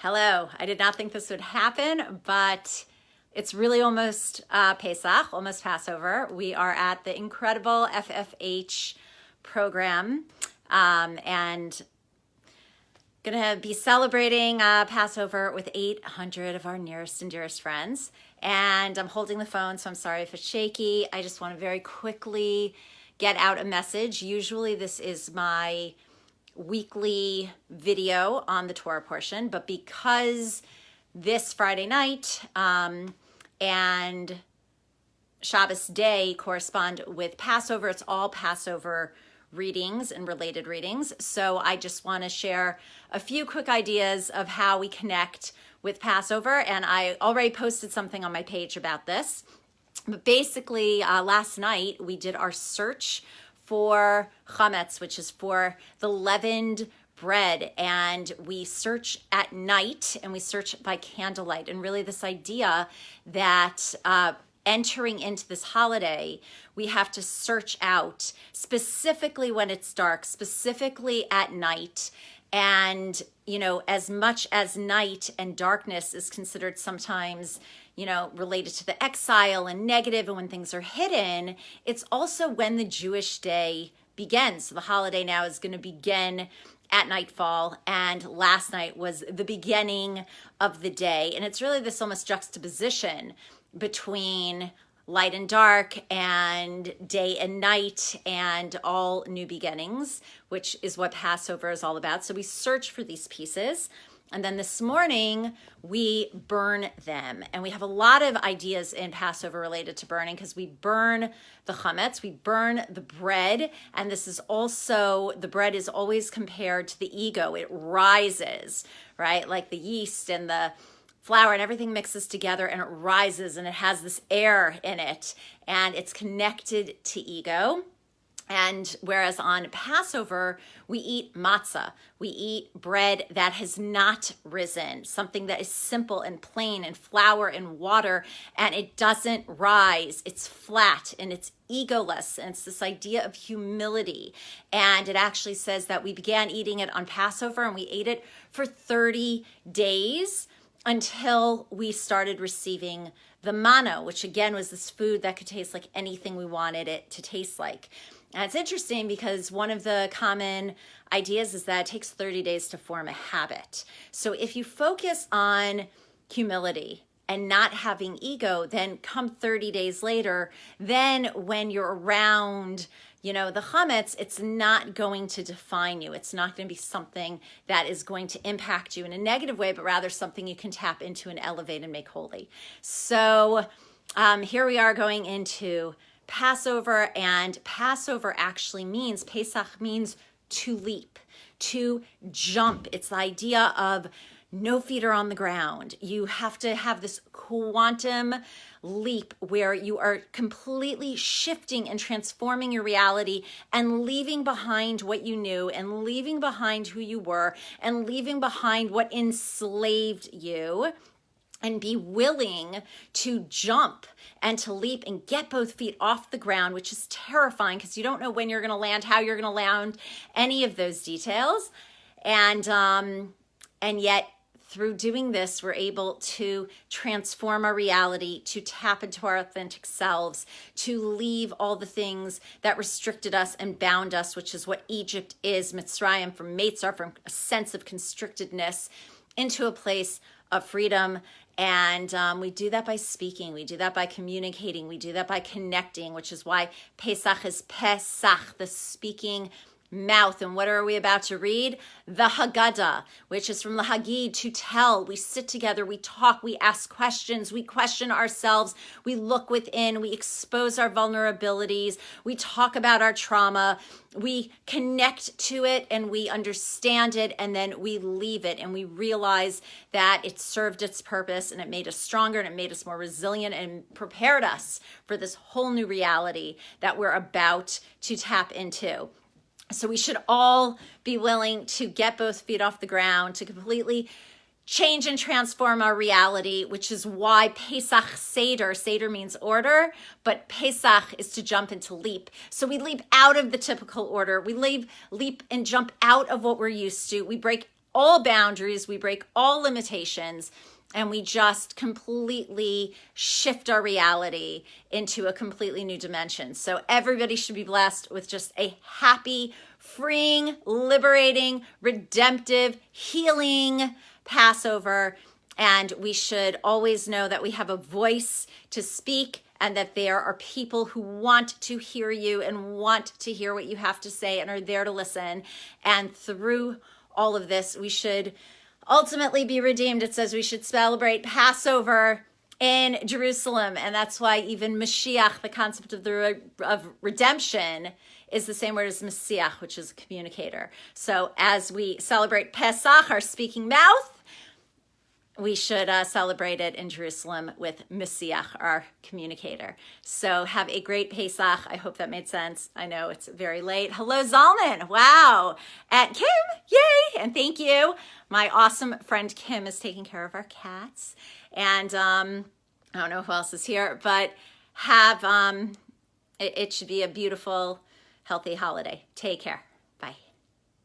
Hello. I did not think this would happen, but it's really almost Pesach, almost Passover. We are at the incredible FFH program and going to be celebrating Passover with 800 of our nearest and dearest friends. And I'm holding the phone, so I'm sorry if it's shaky. I just want to very quickly get out a message. Usually this is my weekly video on the Torah portion, but because this Friday night and Shabbos day correspond with Passover, it's all Passover readings and related readings. So I just want to share a few quick ideas of how we connect with Passover. And I already posted something on my page about this. But basically, last night we did our search for chametz, which is for the leavened bread. And we search at night and we search by candlelight. And really this idea that entering into this holiday, we have to search out specifically when it's dark, specifically at night. And, you know, as much as night and darkness is considered sometimes, you know, related to the exile and negative and when things are hidden, it's also when the Jewish day begins. So the holiday now is going to begin at nightfall, and last night was the beginning of the day. And it's really this almost juxtaposition between light and dark and day and night and all new beginnings, which is what Passover is all about. So we search for these pieces. And then this morning we burn them. And we have a lot of ideas in Passover related to burning because we burn the chametz, we burn the bread. And this is also, the bread is always compared to the ego. It rises, right? Like the yeast and the flour and everything mixes together and it rises and it has this air in it and it's connected to ego. And whereas on Passover, we eat matzah, we eat bread that has not risen, something that is simple and plain and flour and water, and it doesn't rise. It's flat and it's egoless, and it's this idea of humility. And it actually says that we began eating it on Passover and we ate it for 30 days until we started receiving the manna, which again was this food that could taste like anything we wanted it to taste like. And it's interesting because one of the common ideas is that it takes 30 days to form a habit. So if you focus on humility and not having ego, then come 30 days later, then when you're around, you know, the chametz, it's not going to define you. It's not going to be something that is going to impact you in a negative way, but rather something you can tap into and elevate and make holy. So here we are going into Passover, and Passover actually means, Pesach means to leap, to jump. It's the idea of no feet are on the ground. You have to have this quantum leap where you are completely shifting and transforming your reality and leaving behind what you knew and leaving behind who you were and leaving behind what enslaved you, and be willing to jump and to leap and get both feet off the ground, which is terrifying because you don't know when you're going to land, how you're going to land, any of those details. And yet through doing this, we're able to transform our reality, to tap into our authentic selves, to leave all the things that restricted us and bound us, which is what Egypt is, Mitzrayim, from Meitzar, from a sense of constrictedness into a place of freedom. And we do that by speaking, we do that by communicating, we do that by connecting, which is why Pesach is Pesach, the speaking mouth. And what are we about to read? The Haggadah, which is from the Hagid, to tell. We sit together, we talk, we ask questions, we question ourselves, we look within, we expose our vulnerabilities, we talk about our trauma, we connect to it and we understand it, and then we leave it and we realize that it served its purpose and it made us stronger and it made us more resilient and prepared us for this whole new reality that we're about to tap into. So we should all be willing to get both feet off the ground, to completely change and transform our reality, which is why Pesach Seder means order, but Pesach is to jump and to leap. So we leap out of the typical order. We leap and jump out of what we're used to. We break all boundaries, we break all limitations, and we just completely shift our reality into a completely new dimension. So everybody should be blessed with just a happy, freeing, liberating, redemptive, healing Passover. And we should always know that we have a voice to speak, and that there are people who want to hear you and want to hear what you have to say and are there to listen. And through all of this, we should ultimately be redeemed. It says we should celebrate Passover in Jerusalem. And that's why even Mashiach, the concept of redemption, is the same word as Messiah, which is a communicator. So as we celebrate Pesach, our speaking mouth, we should celebrate it in Jerusalem with Messiah, our communicator. So have a great Pesach. I hope that made sense. I know it's very late. Hello, Zalman. Wow. And Kim, yay. And thank you. My awesome friend Kim is taking care of our cats. And I don't know who else is here, but have, it should be a beautiful, healthy holiday. Take care.